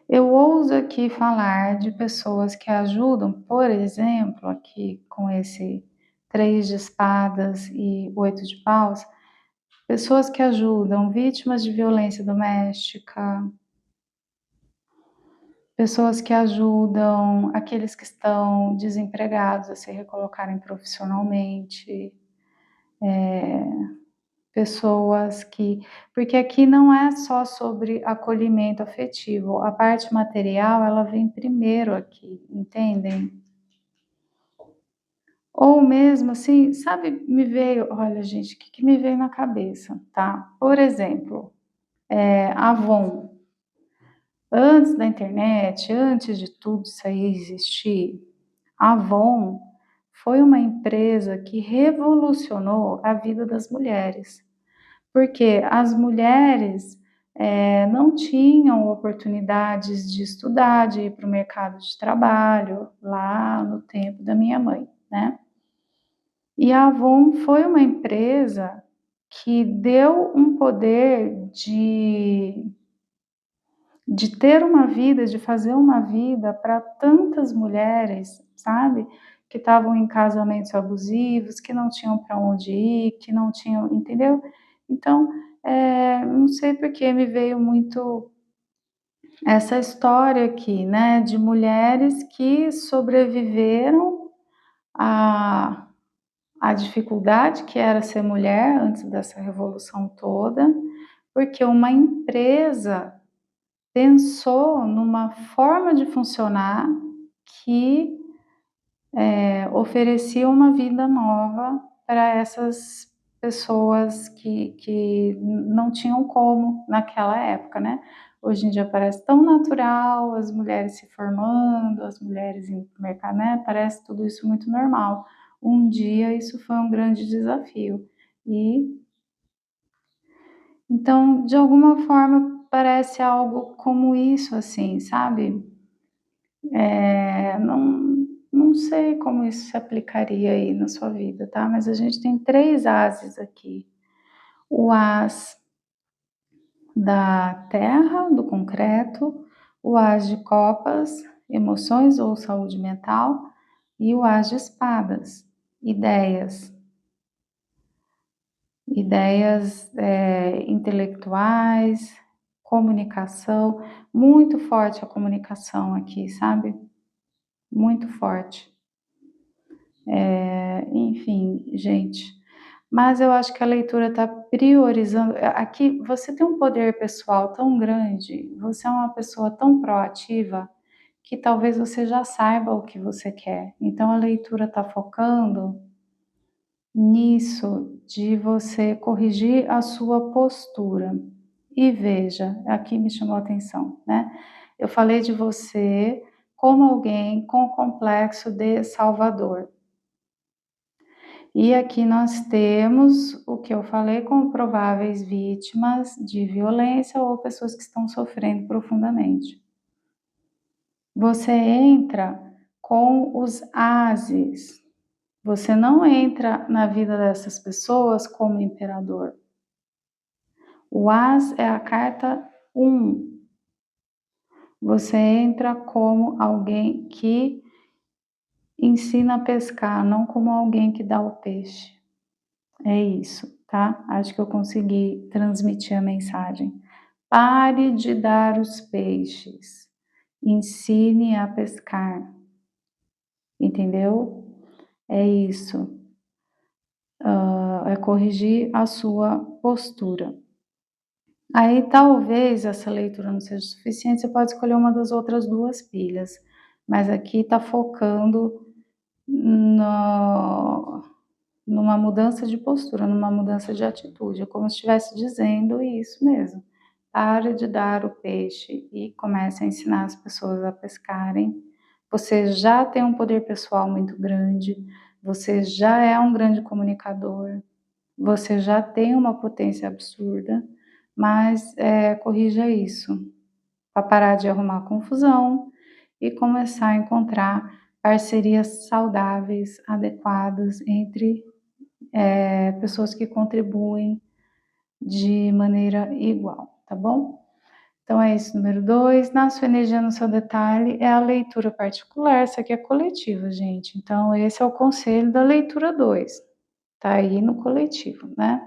Eu ouso aqui falar de pessoas que ajudam, por exemplo, aqui com esse 3 de espadas e 8 de paus, pessoas que ajudam vítimas de violência doméstica, pessoas que ajudam aqueles que estão desempregados a se recolocarem profissionalmente, pessoas que porque aqui não é só sobre acolhimento afetivo, a parte material ela vem primeiro aqui, entendem? Ou mesmo assim, sabe, me veio, olha gente, o que me veio na cabeça, tá? Por exemplo, Avon. Antes da internet, antes de tudo isso aí existir, a Avon foi uma empresa que revolucionou a vida das mulheres, porque as mulheres não tinham oportunidades de estudar, de ir para o mercado de trabalho, lá no tempo da minha mãe, né? E a Avon foi uma empresa que deu um poder de ter uma vida, de fazer uma vida para tantas mulheres, sabe? Que estavam em casamentos abusivos, que não tinham para onde ir, que não tinham, entendeu? Então, não sei porque me veio muito essa história aqui, né? De mulheres que sobreviveram à, à dificuldade que era ser mulher antes dessa revolução toda, porque uma empresa pensou numa forma de funcionar que oferecia uma vida nova para essas pessoas que não tinham como naquela época, né? Hoje em dia parece tão natural, as mulheres se formando, as mulheres indo para o mercado, né? Parece tudo isso muito normal. Um dia isso foi um grande desafio. E então, de alguma forma, parece algo como isso, assim, sabe? Não sei como isso se aplicaria aí na sua vida, tá? Mas a gente tem 3 ases aqui. O as da terra, do concreto, o as de copas, emoções ou saúde mental, e o as de espadas, ideias. Ideias intelectuais, comunicação, muito forte a comunicação aqui, sabe? Muito forte. Enfim, gente, mas eu acho que a leitura está priorizando. Aqui você tem um poder pessoal tão grande, você é uma pessoa tão proativa que talvez você já saiba o que você quer. Então a leitura está focando nisso, de você corrigir a sua postura. E veja, aqui me chamou a atenção, né? Eu falei de você como alguém com complexo de Salvador. E aqui nós temos o que eu falei com prováveis vítimas de violência ou pessoas que estão sofrendo profundamente. Você entra com os ases. Você não entra na vida dessas pessoas como imperador. O as é a carta 1. Você entra como alguém que ensina a pescar, não como alguém que dá o peixe. É isso, tá? Acho que eu consegui transmitir a mensagem. Pare de dar os peixes. Ensine a pescar. Entendeu? É isso, é corrigir a sua postura. Aí talvez essa leitura não seja suficiente, você pode escolher uma das outras 2 pilhas, mas aqui está focando no numa mudança de postura, numa mudança de atitude, é como se estivesse dizendo isso mesmo: "Pare de dar o peixe e comece a ensinar as pessoas a pescarem. Você já tem um poder pessoal muito grande, você já é um grande comunicador, você já tem uma potência absurda, mas, corrija isso, para parar de arrumar confusão e começar a encontrar parcerias saudáveis, adequadas entre, pessoas que contribuem de maneira igual, tá bom?" Então é isso, número 2. Na sua energia, no seu detalhe, é a leitura particular, essa aqui é coletiva, gente. Então esse é o conselho da leitura 2, tá aí no coletivo, né?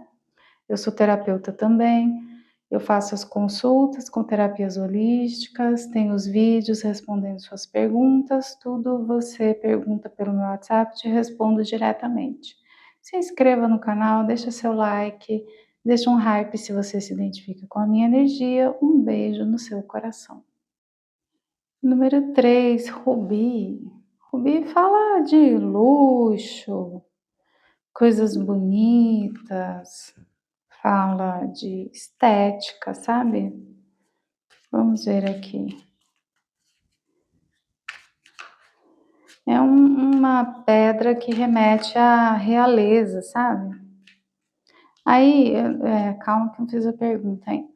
Eu sou terapeuta também, eu faço as consultas com terapias holísticas, tenho os vídeos respondendo suas perguntas, tudo você pergunta pelo meu WhatsApp, te respondo diretamente. Se inscreva no canal, deixa seu like, deixa um hype se você se identifica com a minha energia. Um beijo no seu coração. Número 3, Rubi. Rubi fala de luxo, coisas bonitas, fala de estética, sabe? Vamos ver aqui. É uma pedra que remete à realeza, sabe? Aí, calma que eu não fiz a pergunta ainda.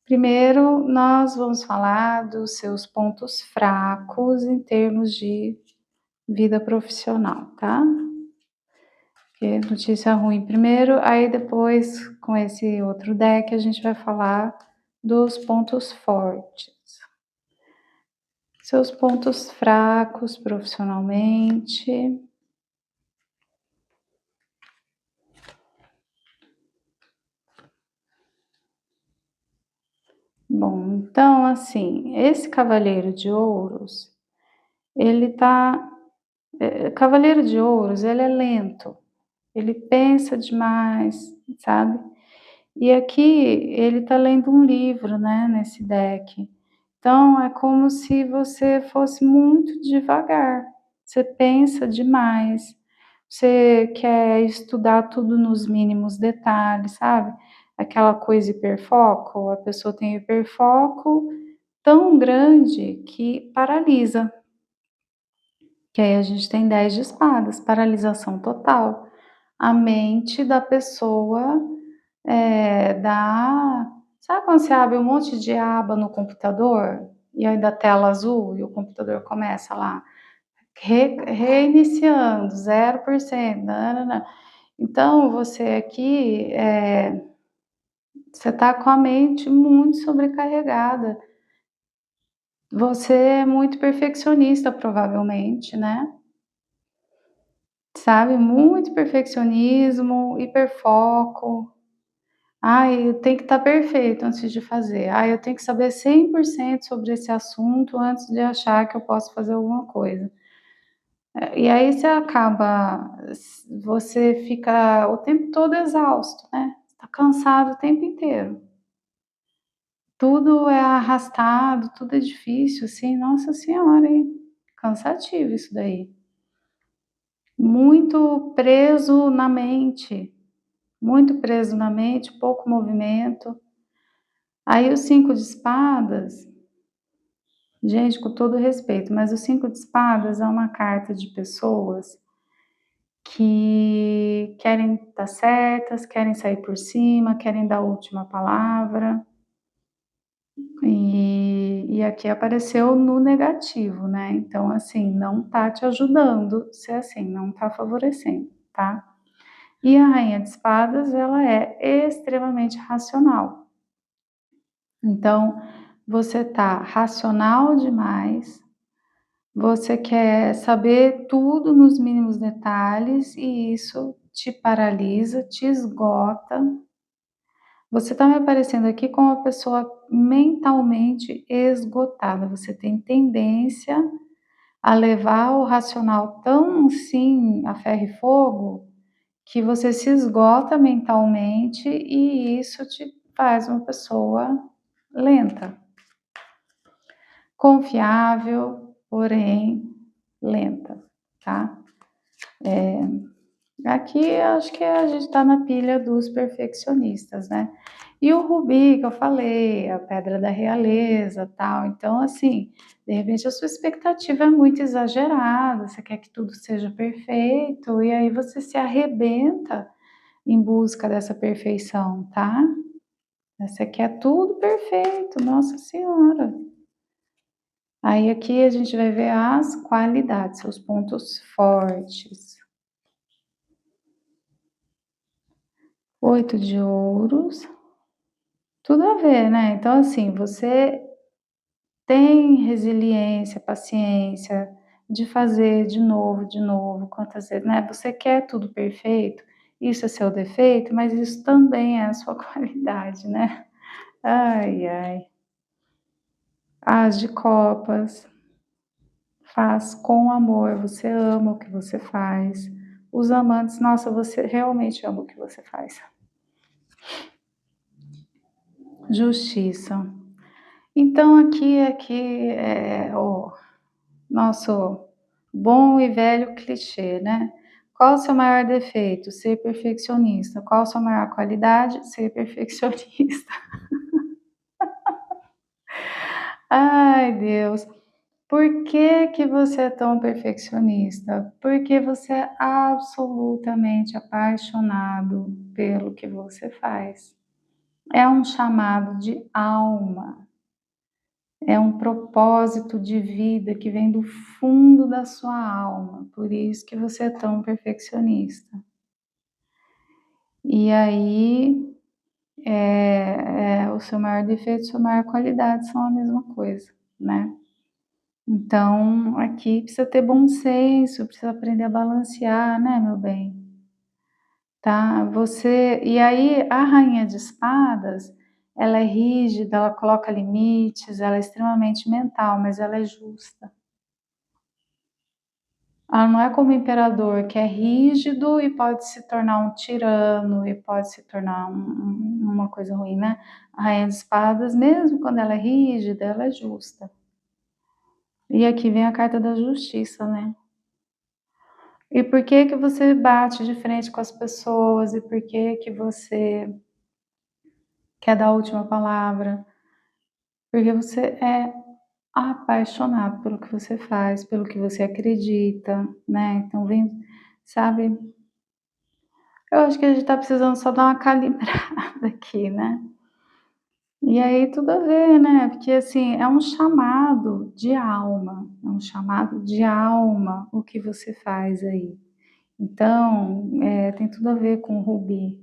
Primeiro, nós vamos falar dos seus pontos fracos em termos de vida profissional, tá? Que notícia ruim primeiro, aí depois, com esse outro deck, a gente vai falar dos pontos fortes. Seus pontos fracos profissionalmente. Bom, então, assim, esse cavaleiro de ouros, ele tá cavaleiro de ouros, ele é lento, ele pensa demais, sabe. E aqui ele tá lendo um livro, né, nesse deck. Então é como se você fosse muito devagar, você pensa demais, você quer estudar tudo nos mínimos detalhes, sabe. Aquela coisa hiperfoco, a pessoa tem hiperfoco tão grande que paralisa, que aí a gente tem 10 de espadas, paralisação total. A mente da pessoa, dá, sabe quando você abre um monte de aba no computador, e aí dá tela azul e o computador começa lá, reiniciando, 0%, nã-nã-nã. Então você aqui, você tá com a mente muito sobrecarregada. Você é muito perfeccionista provavelmente, né, sabe, muito perfeccionismo, hiperfoco. "Ai, tem que estar perfeito antes de fazer. Ai, eu tenho que saber 100% sobre esse assunto antes de achar que eu posso fazer alguma coisa". E aí você fica o tempo todo exausto, né, tá cansado o tempo inteiro. Tudo é arrastado, tudo é difícil, assim, nossa senhora, hein, cansativo isso daí. Muito preso na mente, pouco movimento. Aí o 5 de espadas, gente, com todo respeito, mas o 5 de espadas é uma carta de pessoas que querem estar certas, querem sair por cima, querem dar a última palavra, e aqui apareceu no negativo, né, então, assim, não tá te ajudando ser assim, não tá favorecendo, tá. E a rainha de espadas, ela é extremamente racional. Então, você tá racional demais, você quer saber tudo nos mínimos detalhes e isso te paralisa, te esgota. Você tá me aparecendo aqui como uma pessoa mentalmente esgotada, você tem tendência a levar o racional tão, assim, a ferro e fogo, que você se esgota mentalmente e isso te faz uma pessoa lenta. Confiável, porém lenta, tá? Aqui acho que a gente tá na pilha dos perfeccionistas, né. E o rubi que eu falei, a pedra da realeza, tal, então assim, de repente a sua expectativa é muito exagerada, você quer que tudo seja perfeito, e aí você se arrebenta em busca dessa perfeição, tá. Você quer tudo perfeito, nossa senhora. Aí aqui a gente vai ver as qualidades, seus pontos fortes. 8 de ouros, tudo a ver, né. Então assim, você tem resiliência, paciência de fazer de novo, quantas vezes, né. Você quer tudo perfeito, isso é seu defeito, mas isso também é a sua qualidade, né. Ai, ai. As de copas, faz com amor, você ama o que você faz. Os amantes, nossa, você realmente ama o que você faz. Justiça. Então aqui é o nosso bom e velho clichê, né. Qual o seu maior defeito? Ser perfeccionista. Qual a sua maior qualidade? Ser perfeccionista. Ai, Deus. Por que que você é tão perfeccionista? Porque você é absolutamente apaixonado pelo que você faz. É um chamado de alma, é um propósito de vida que vem do fundo da sua alma, por isso que você é tão perfeccionista. E aí, o seu maior defeito e sua maior qualidade são a mesma coisa, né. Então, aqui precisa ter bom senso, precisa aprender a balancear, né, meu bem, tá. E aí a rainha de espadas, ela é rígida, ela coloca limites, ela é extremamente mental, mas ela é justa. Ela não é como o imperador, que é rígido e pode se tornar um tirano e pode se tornar uma coisa ruim, né. A rainha de espadas, mesmo quando ela é rígida, ela é justa. E aqui vem a carta da justiça, né. E por que que você bate de frente com as pessoas e por que que você quer dar a última palavra? Porque você é apaixonado pelo que você faz, pelo que você acredita, né, então vem, sabe, eu acho que a gente tá precisando só dar uma calibrada aqui, né. E aí tudo a ver, né, porque assim, é um chamado de alma, é um chamado de alma o que você faz aí. Então, tem tudo a ver com o rubi.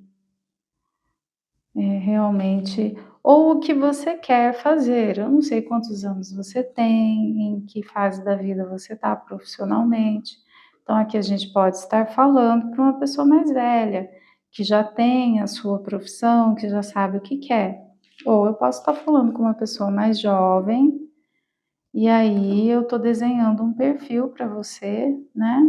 Realmente, ou o que você quer fazer. Eu não sei quantos anos você tem, em que fase da vida você está profissionalmente. Então, aqui a gente pode estar falando para uma pessoa mais velha, que já tem a sua profissão, que já sabe o que quer. Ou eu posso estar falando com uma pessoa mais jovem, e aí eu estou desenhando um perfil para você, né,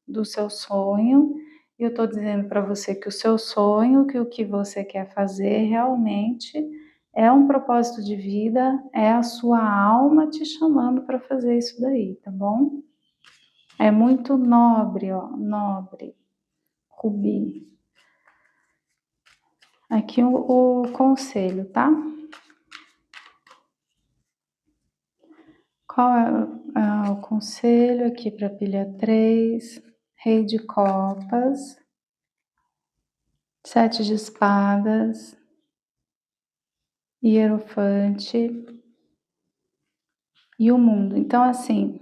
do seu sonho, e eu estou dizendo para você que o seu sonho, que o que você quer fazer realmente é um propósito de vida, é a sua alma te chamando para fazer isso daí, tá bom? É muito nobre, ó, nobre, rubi. Aqui o conselho, tá? Qual é o conselho aqui para pilha 3? Rei de copas, 7 de espadas, hierofante e o mundo. Então, assim,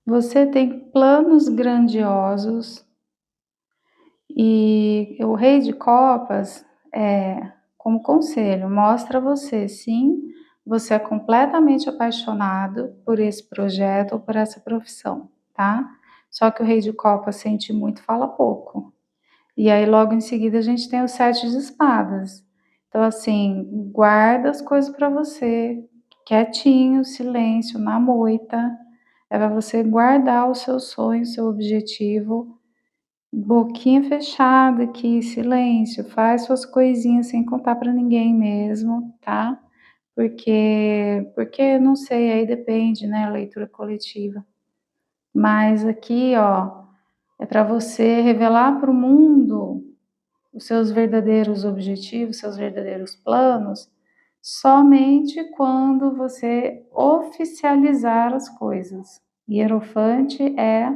você tem planos grandiosos e o rei de copas, como conselho, mostra a você, sim, você é completamente apaixonado por esse projeto ou por essa profissão, tá. Só que o rei de copas sente muito, fala pouco. E aí logo em seguida a gente tem o 7 de espadas. Então assim, guarda as coisas para você, quietinho, silêncio, na moita, é para você guardar o seu sonho, o seu objetivo, boquinha fechada aqui, silêncio, faz suas coisinhas sem contar para ninguém mesmo, tá? Porque não sei, aí depende, né, leitura coletiva. Mas aqui, ó, é para você revelar para o mundo os seus verdadeiros objetivos, seus verdadeiros planos, somente quando você oficializar as coisas. Hierofante é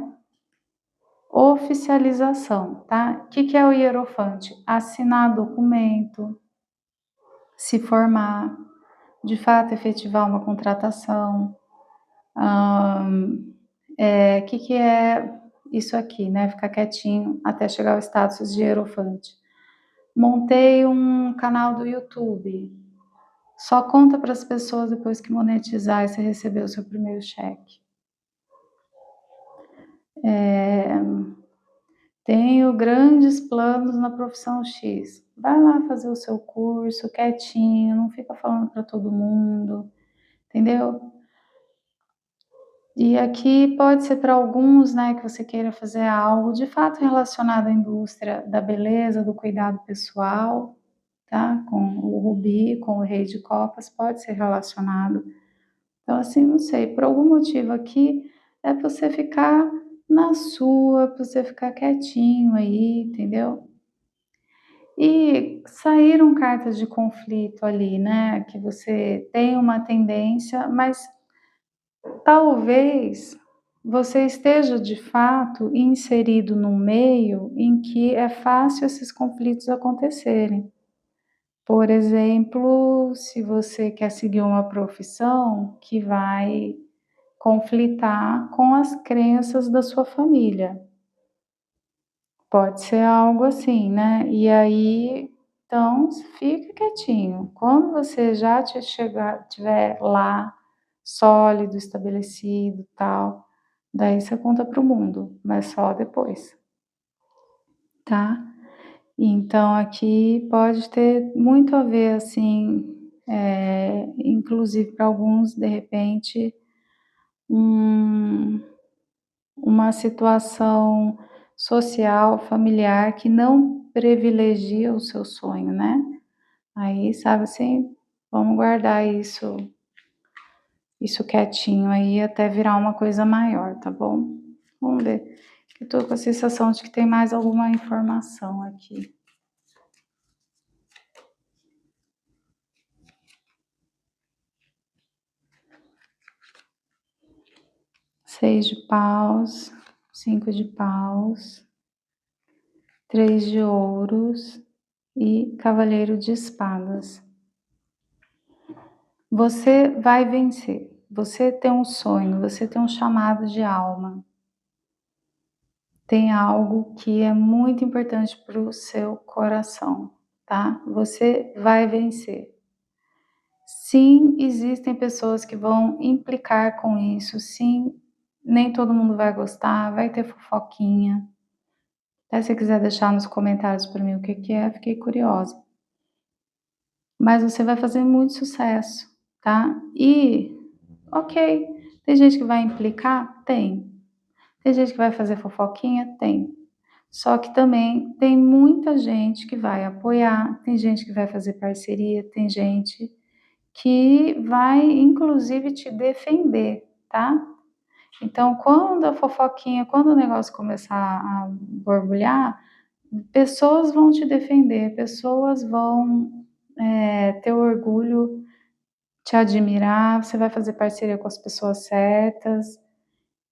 oficialização, tá? O que é o hierofante? Assinar documento, se formar, de fato efetivar uma contratação. Que é isso aqui, né? Ficar quietinho até chegar ao status de hierofante. Montei um canal do YouTube. Só conta para as pessoas depois que monetizar e você receber o seu primeiro cheque. Tenho grandes planos na profissão X. Vai lá fazer o seu curso quietinho, não fica falando para todo mundo, entendeu? E aqui pode ser para alguns, né, que você queira fazer algo de fato relacionado à indústria da beleza, do cuidado pessoal, tá? Com o Rubi, com o Rei de Copas, pode ser relacionado. Então, assim, não sei, por algum motivo aqui é para você ficar na sua, para você ficar quietinho aí, entendeu? E saíram cartas de conflito ali, né? Que você tem uma tendência, mas talvez você esteja de fato inserido num meio em que é fácil esses conflitos acontecerem. Por exemplo, se você quer seguir uma profissão que vai conflitar com as crenças da sua família. Pode ser algo assim, né? E aí, então, fica quietinho. Quando você já tiver lá sólido, estabelecido, tal, daí você conta para o mundo, mas só depois, tá? Então, aqui pode ter muito a ver, assim, inclusive para alguns, de repente, uma situação social, familiar que não privilegia o seu sonho, né? Aí, sabe assim, vamos guardar isso quietinho aí até virar uma coisa maior, tá bom? Vamos ver. Eu tô com a sensação de que tem mais alguma informação aqui. 6 de paus, 5 de paus, 3 de ouros e cavaleiro de espadas. Você vai vencer. Você tem um sonho, você tem um chamado de alma. Tem algo que é muito importante para o seu coração, tá? Você vai vencer. Sim, existem pessoas que vão implicar com isso. Sim, nem todo mundo vai gostar, vai ter fofoquinha. Até se você quiser deixar nos comentários para mim o que é, fiquei curiosa. Mas você vai fazer muito sucesso, tá? E, ok, tem gente que vai implicar? Tem. Tem gente que vai fazer fofoquinha? Tem. Só que também tem muita gente que vai apoiar, tem gente que vai fazer parceria, tem gente que vai inclusive te defender, tá? Então, quando a fofoquinha, quando o negócio começar a borbulhar, pessoas vão te defender, pessoas vão ter orgulho, te admirar, você vai fazer parceria com as pessoas certas,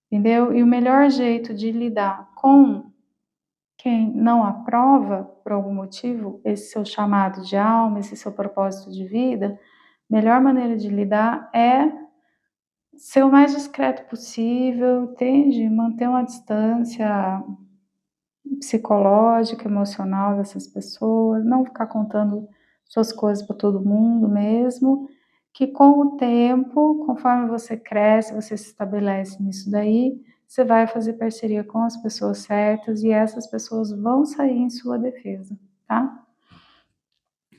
entendeu? E o melhor jeito de lidar com quem não aprova, por algum motivo, esse seu chamado de alma, esse seu propósito de vida, melhor maneira de lidar é ser o mais discreto possível, entende? Manter uma distância psicológica, emocional dessas pessoas, não ficar contando suas coisas para todo mundo mesmo, que com o tempo, conforme você cresce, você se estabelece nisso daí, você vai fazer parceria com as pessoas certas e essas pessoas vão sair em sua defesa, tá?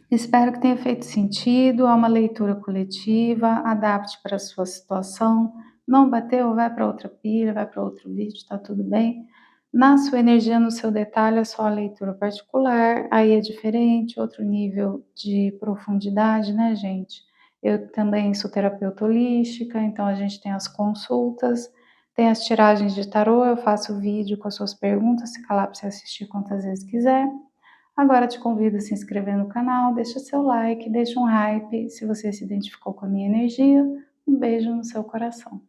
Espero que tenha feito sentido, é uma leitura coletiva, adapte para a sua situação, Não bateu? Vai para outra pilha, vai para outro vídeo, tá tudo bem. Na sua energia, no seu detalhe, é só a leitura particular, aí é diferente, outro nível de profundidade, né, gente? Eu também sou terapeuta holística, então a gente tem as consultas, tem as tiragens de tarô, eu faço vídeo com as suas perguntas, fica lá para você assistir quantas vezes quiser. Agora te convido a se inscrever no canal, deixa seu like, deixa um hype se você se identificou com a minha energia. Um beijo no seu coração.